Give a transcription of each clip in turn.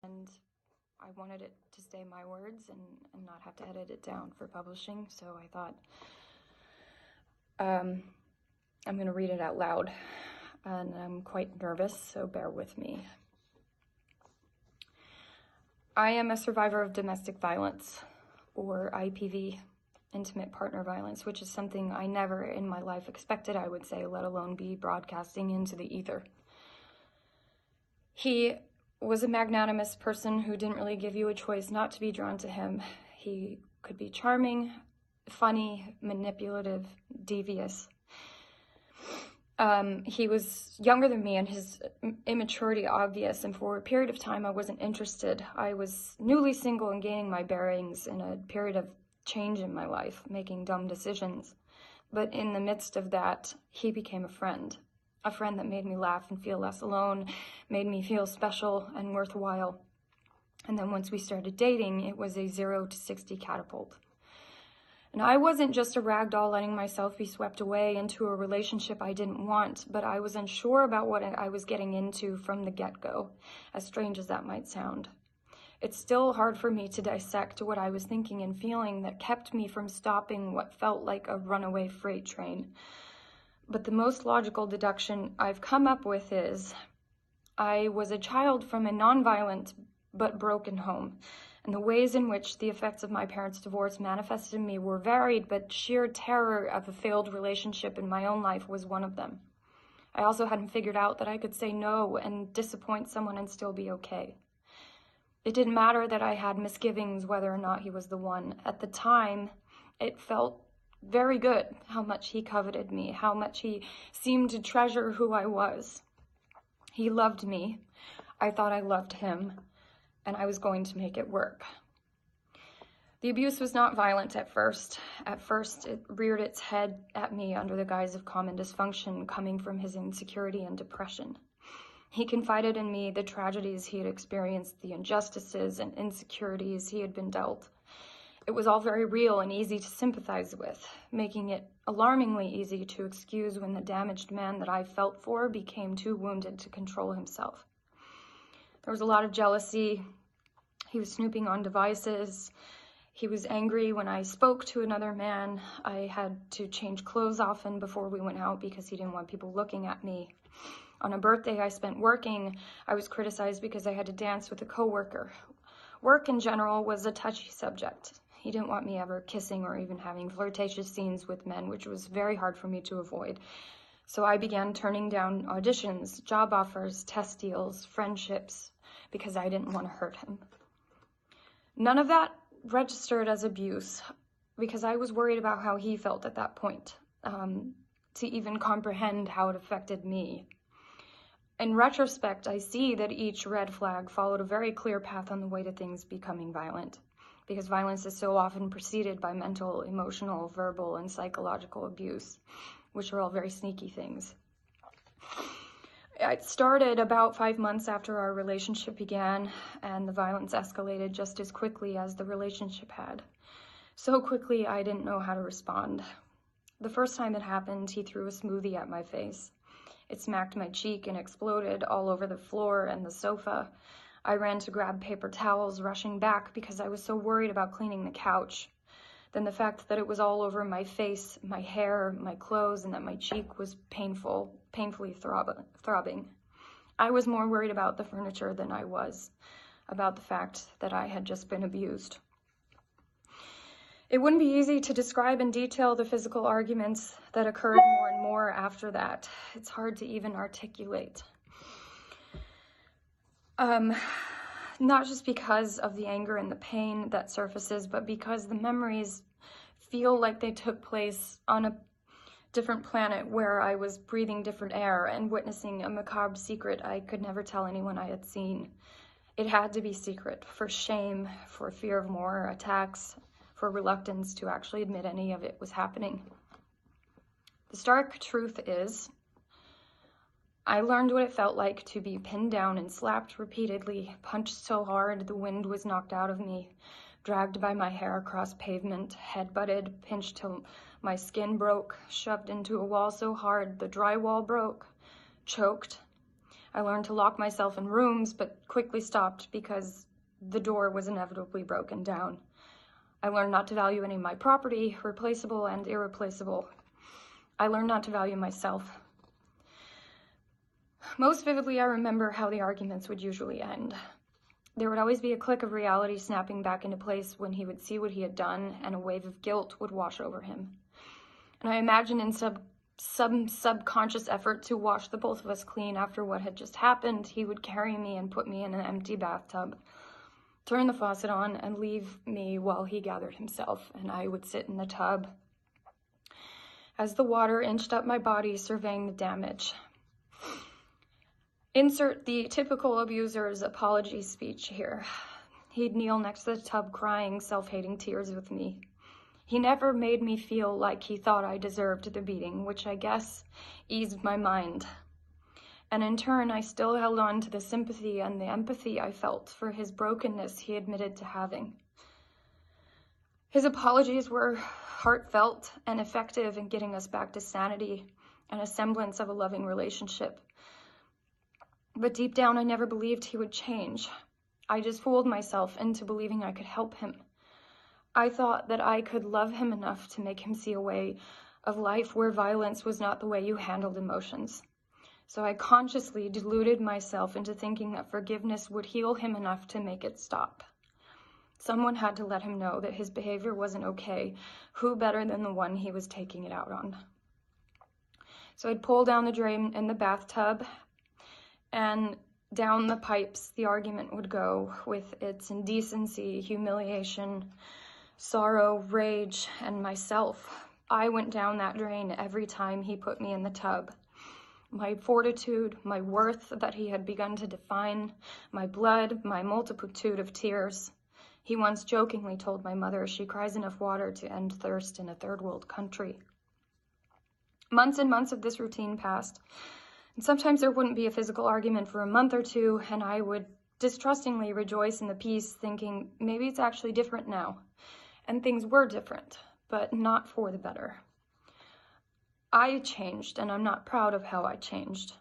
and I wanted it to stay my words and not have to edit it down for publishing, so I thought I'm going to read it out loud, and I'm quite nervous, so bear with me. I am a survivor of domestic violence, or IPV, intimate partner violence, which is something I never in my life expected, I would say, let alone be broadcasting into the ether. He was a magnanimous person who didn't really give you a choice not to be drawn to him. He could be charming, funny, manipulative, devious. He was younger than me and his immaturity obvious, and for a period of time I wasn't interested. I was newly single and gaining my bearings in a period of change in my life, making dumb decisions. But in the midst of that, he became a friend that made me laugh and feel less alone, made me feel special and worthwhile. And then once we started dating, it was a 0 to 60 catapult. And I wasn't just a rag doll letting myself be swept away into a relationship I didn't want, but I was unsure about what I was getting into from the get-go, as strange as that might sound. It's still hard for me to dissect what I was thinking and feeling that kept me from stopping what felt like a runaway freight train. But the most logical deduction I've come up with is I was a child from a nonviolent but broken home. And the ways in which the effects of my parents' divorce manifested in me were varied, but sheer terror of a failed relationship in my own life was one of them. I also hadn't figured out that I could say no and disappoint someone and still be okay. It didn't matter that I had misgivings whether or not he was the one. At the time, it felt very good how much he coveted me, how much he seemed to treasure who I was. He loved me. I thought I loved him. And I was going to make it work. The abuse was not violent at first. At first, it reared its head at me under the guise of common dysfunction coming from his insecurity and depression. He confided in me the tragedies he had experienced, the injustices and insecurities he had been dealt. It was all very real and easy to sympathize with, making it alarmingly easy to excuse when the damaged man that I felt for became too wounded to control himself. There was a lot of jealousy. He was snooping on devices. He was angry when I spoke to another man. I had to change clothes often before we went out because he didn't want people looking at me. On a birthday I spent working, I was criticized because I had to dance with a coworker. Work in general was a touchy subject. He didn't want me ever kissing or even having flirtatious scenes with men, which was very hard for me to avoid. So I began turning down auditions, job offers, test deals, friendships, because I didn't want to hurt him. None of that registered as abuse, because I was worried about how he felt at that point, to even comprehend how it affected me. In retrospect, I see that each red flag followed a very clear path on the way to things becoming violent, because violence is so often preceded by mental, emotional, verbal, and psychological abuse, which are all very sneaky things. It started about 5 months after our relationship began, and the violence escalated just as quickly as the relationship had. So quickly, I didn't know how to respond. The first time it happened, he threw a smoothie at my face. It smacked my cheek and exploded all over the floor and the sofa. I ran to grab paper towels, rushing back because I was so worried about cleaning the couch. Then the fact that it was all over my face, my hair, my clothes, and that my cheek was painfully throbbing. I was more worried about the furniture than I was about the fact that I had just been abused. It wouldn't be easy to describe in detail the physical arguments that occurred more and more after that. It's hard to even articulate. Not just because of the anger and the pain that surfaces, but because the memories feel like they took place on a different planet where I was breathing different air and witnessing a macabre secret I could never tell anyone I had seen. It had to be secret, for shame, for fear of more attacks, for reluctance to actually admit any of it was happening. The stark truth is, I learned what it felt like to be pinned down and slapped repeatedly, punched so hard the wind was knocked out of me, dragged by my hair across pavement, head-butted, pinched till my skin broke, shoved into a wall so hard the drywall broke, choked. I learned to lock myself in rooms, but quickly stopped because the door was inevitably broken down. I learned not to value any of my property, replaceable and irreplaceable. I learned not to value myself. Most vividly, I remember how the arguments would usually end. There would always be a click of reality snapping back into place when he would see what he had done, and a wave of guilt would wash over him. And I imagine in some subconscious effort to wash the both of us clean after what had just happened, he would carry me and put me in an empty bathtub, turn the faucet on, and leave me while he gathered himself, and I would sit in the tub as the water inched up my body, surveying the damage. Insert the typical abuser's apology speech here. He'd kneel next to the tub crying self-hating tears with me. He never made me feel like he thought I deserved the beating, which I guess eased my mind. And in turn, I still held on to the sympathy and the empathy I felt for his brokenness he admitted to having. His apologies were heartfelt and effective in getting us back to sanity and a semblance of a loving relationship. But deep down, I never believed he would change. I just fooled myself into believing I could help him. I thought that I could love him enough to make him see a way of life where violence was not the way you handled emotions. So I consciously deluded myself into thinking that forgiveness would heal him enough to make it stop. Someone had to let him know that his behavior wasn't okay. Who better than the one he was taking it out on? So I'd pull down the drain in the bathtub, and down the pipes the argument would go, with its indecency, humiliation, sorrow, rage, and myself. I went down that drain every time he put me in the tub. My fortitude, my worth that he had begun to define, my blood, my multitude of tears. He once jokingly told my mother she cries enough water to end thirst in a third world country. Months and months of this routine passed, and sometimes there wouldn't be a physical argument for a month or two, and I would distrustingly rejoice in the peace, thinking maybe it's actually different now. And things were different, but not for the better. I changed, and I'm not proud of how I changed.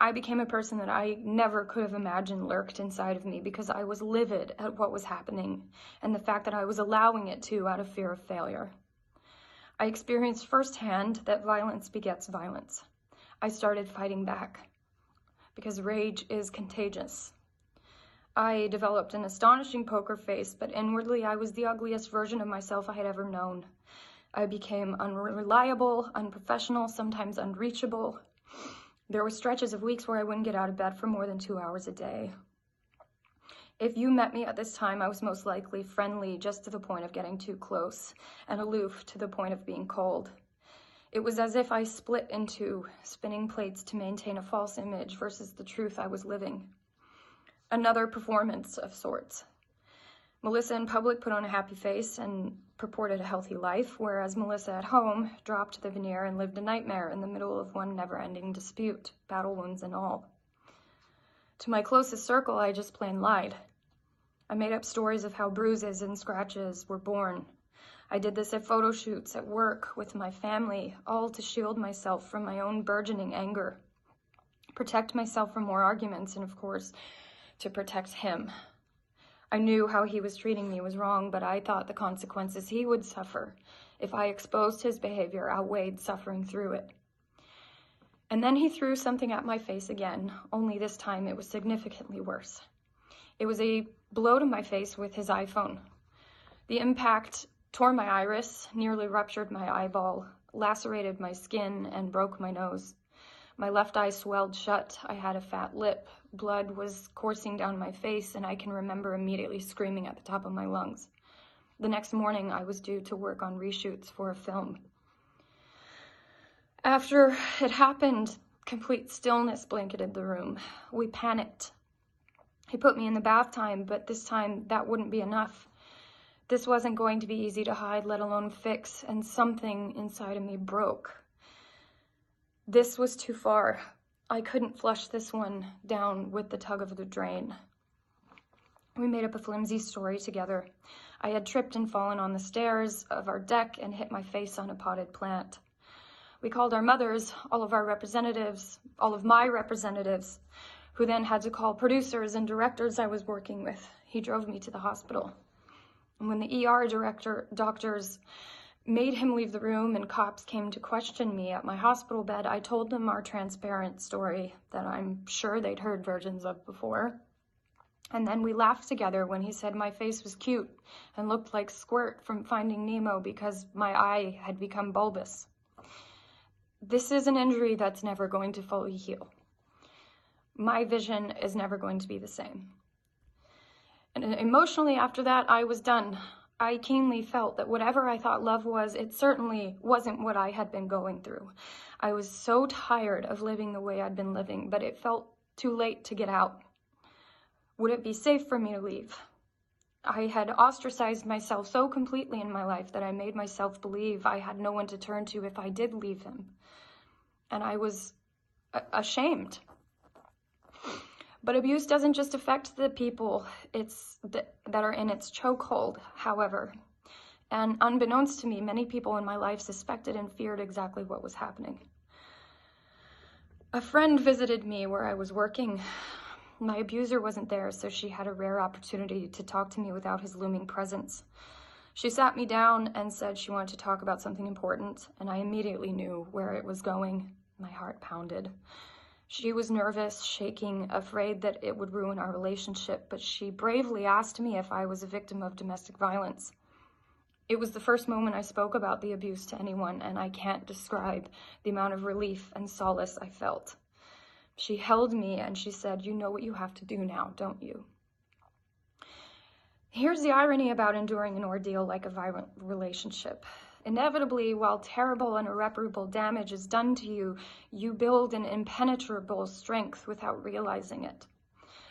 I became a person that I never could have imagined lurked inside of me because I was livid at what was happening and the fact that I was allowing it to out of fear of failure. I experienced firsthand that violence begets violence. I started fighting back because rage is contagious. I developed an astonishing poker face, but inwardly I was the ugliest version of myself I had ever known. I became unreliable, unprofessional, sometimes unreachable. There were stretches of weeks where I wouldn't get out of bed for more than 2 hours a day. If you met me at this time, I was most likely friendly just to the point of getting too close, and aloof to the point of being cold. It was as if I split into spinning plates to maintain a false image versus the truth I was living. Another performance of sorts. Melissa in public put on a happy face and purported a healthy life, whereas Melissa at home dropped the veneer and lived a nightmare in the middle of one never-ending dispute, battle wounds and all. To my closest circle, I just plain lied. I made up stories of how bruises and scratches were born. I did this at photo shoots, at work, with my family, all to shield myself from my own burgeoning anger, protect myself from more arguments, and of course, to protect him. I knew how he was treating me was wrong, but I thought the consequences he would suffer if I exposed his behavior outweighed suffering through it. And then he threw something at my face again, only this time it was significantly worse. It was a blow to my face with his iPhone. The impact tore my iris, nearly ruptured my eyeball, lacerated my skin, and broke my nose. My left eye swelled shut. I had a fat lip. Blood was coursing down my face, and I can remember immediately screaming at the top of my lungs. The next morning, I was due to work on reshoots for a film. After it happened, complete stillness blanketed the room. We panicked. He put me in the bath time, but this time that wouldn't be enough. This wasn't going to be easy to hide, let alone fix, and something inside of me broke. This was too far. I couldn't flush this one down with the tug of the drain. We made up a flimsy story together. I had tripped and fallen on the stairs of our deck and hit my face on a potted plant. We called our mothers, all of my representatives, who then had to call producers and directors I was working with. He drove me to the hospital. And when the ER doctors made him leave the room and cops came to question me at my hospital bed, I told them our transparent story that I'm sure they'd heard versions of before. And then we laughed together when he said my face was cute and looked like Squirt from Finding Nemo because my eye had become bulbous. This is an injury that's never going to fully heal. My vision is never going to be the same. And emotionally after that, I was done. I keenly felt that whatever I thought love was, it certainly wasn't what I had been going through. I was so tired of living the way I'd been living, but it felt too late to get out. Would it be safe for me to leave? I had ostracized myself so completely in my life that I made myself believe I had no one to turn to if I did leave him. And I was ashamed. But abuse doesn't just affect the people that are in its chokehold, however. And unbeknownst to me, many people in my life suspected and feared exactly what was happening. A friend visited me where I was working. My abuser wasn't there, so she had a rare opportunity to talk to me without his looming presence. She sat me down and said she wanted to talk about something important, and I immediately knew where it was going. My heart pounded. She was nervous, shaking, afraid that it would ruin our relationship, but she bravely asked me if I was a victim of domestic violence. It was the first moment I spoke about the abuse to anyone, and I can't describe the amount of relief and solace I felt. She held me and she said, "You know what you have to do now, don't you?" Here's the irony about enduring an ordeal like a violent relationship. Inevitably, while terrible and irreparable damage is done to you, you build an impenetrable strength without realizing it.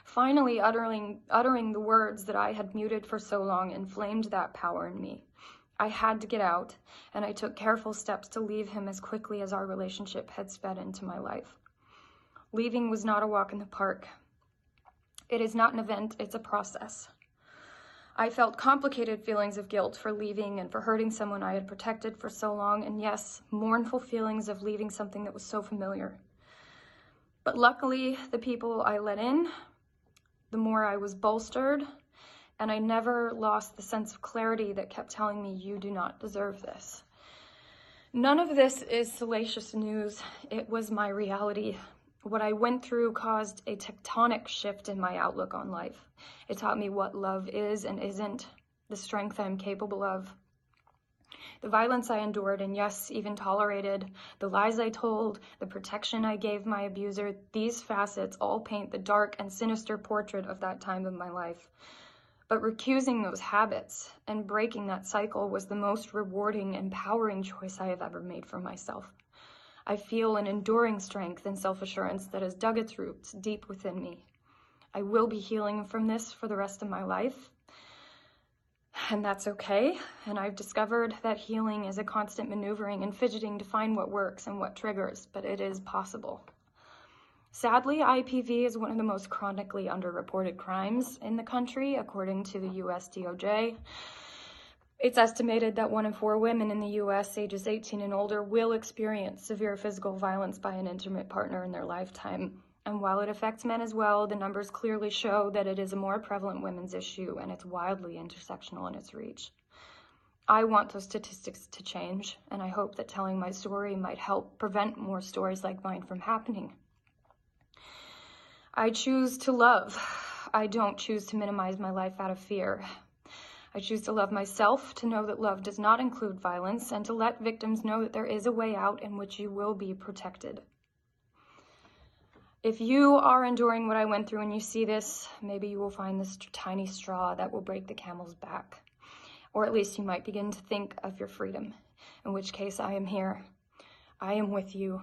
Finally, uttering the words that I had muted for so long inflamed that power in me. I had to get out, and I took careful steps to leave him as quickly as our relationship had sped into my life. Leaving was not a walk in the park. It is not an event, it's a process. I felt complicated feelings of guilt for leaving and for hurting someone I had protected for so long, and yes, mournful feelings of leaving something that was so familiar. But luckily, the people I let in, the more I was bolstered, and I never lost the sense of clarity that kept telling me, "You do not deserve this." None of this is salacious news. It was my reality. What I went through caused a tectonic shift in my outlook on life. It taught me what love is and isn't, the strength I'm capable of. The violence I endured and yes, even tolerated, the lies I told, the protection I gave my abuser, these facets all paint the dark and sinister portrait of that time of my life. But recusing those habits and breaking that cycle was the most rewarding, empowering choice I have ever made for myself. I feel an enduring strength and self-assurance that has dug its roots deep within me. I will be healing from this for the rest of my life, and that's okay. And I've discovered that healing is a constant maneuvering and fidgeting to find what works and what triggers, but it is possible. Sadly, IPV is one of the most chronically underreported crimes in the country, according to the US DOJ. It's estimated that 1 in 4 women in the U.S. ages 18 and older will experience severe physical violence by an intimate partner in their lifetime. And while it affects men as well, the numbers clearly show that it is a more prevalent women's issue, and it's wildly intersectional in its reach. I want those statistics to change, and I hope that telling my story might help prevent more stories like mine from happening. I choose to love. I don't choose to minimize my life out of fear. I choose to love myself, to know that love does not include violence, and to let victims know that there is a way out in which you will be protected. If you are enduring what I went through and you see this, maybe you will find this tiny straw that will break the camel's back. Or at least you might begin to think of your freedom, in which case I am here. I am with you.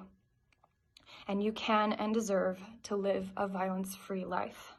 And you can and deserve to live a violence-free life.